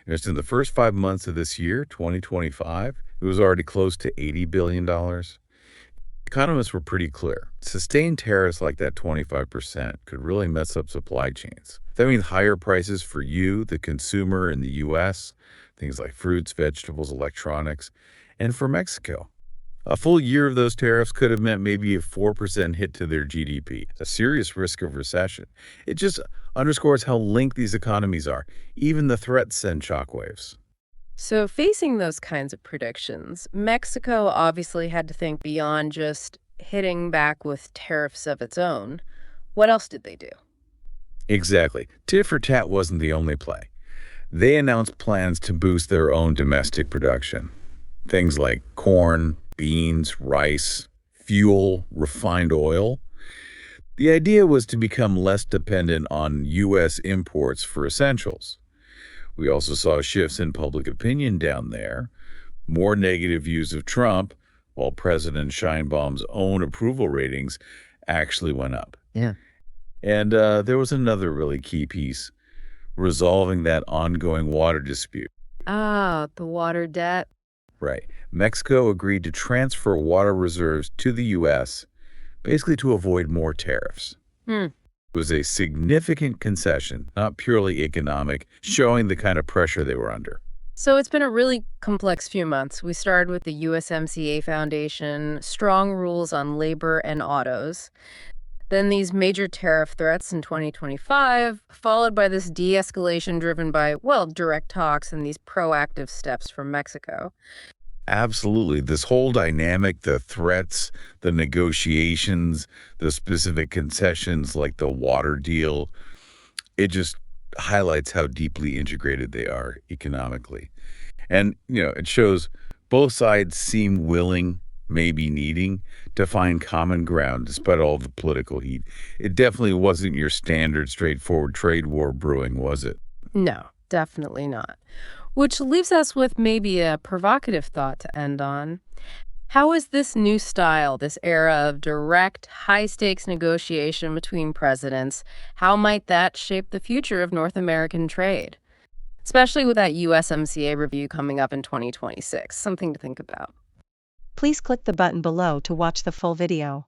Just in the first 5 months of this year, 2025, it was already close to $80 billion. Economists were pretty clear. Sustained tariffs like that 25% could really mess up supply chains. That means higher prices for you, the consumer in the U.S., things like fruits, vegetables, electronics, and for Mexico. A full year of those tariffs could have meant maybe a 4% hit to their GDP, a serious risk of recession. It just underscores how linked these economies are. Even the threats send shockwaves. So, facing those kinds of predictions, Mexico obviously had to think beyond just hitting back with tariffs of its own. What else did they do? Exactly. Tit for tat wasn't the only play. They announced plans to boost their own domestic production. Things like corn, beans, rice, fuel, refined oil. The idea was to become less dependent on U.S. imports for essentials. We also saw shifts in public opinion down there, more negative views of Trump, while President Sheinbaum's own approval ratings actually went up. Yeah. And there was another really key piece, resolving that ongoing water dispute. Ah, the water debt. Right. Mexico agreed to transfer water reserves to the U.S., basically to avoid more tariffs. Hmm. It was a significant concession, not purely economic, showing the kind of pressure they were under. So it's been a really complex few months. We started with the USMCA Foundation, strong rules on labor and autos. Then these major tariff threats in 2025, followed by this de-escalation driven by, well, direct talks and these proactive steps from Mexico. Absolutely. This whole dynamic, the threats, the negotiations, the specific concessions like the water deal, it just highlights how deeply integrated they are economically. And, it shows both sides seem willing, maybe needing, to find common ground despite all the political heat. It definitely wasn't your standard straightforward trade war brewing, was it? No, definitely not. Which leaves us with maybe a provocative thought to end on. How is this new style, this era of direct, high-stakes negotiation between presidents, how might that shape the future of North American trade? Especially with that USMCA review coming up in 2026, something to think about. Please click the button below to watch the full video.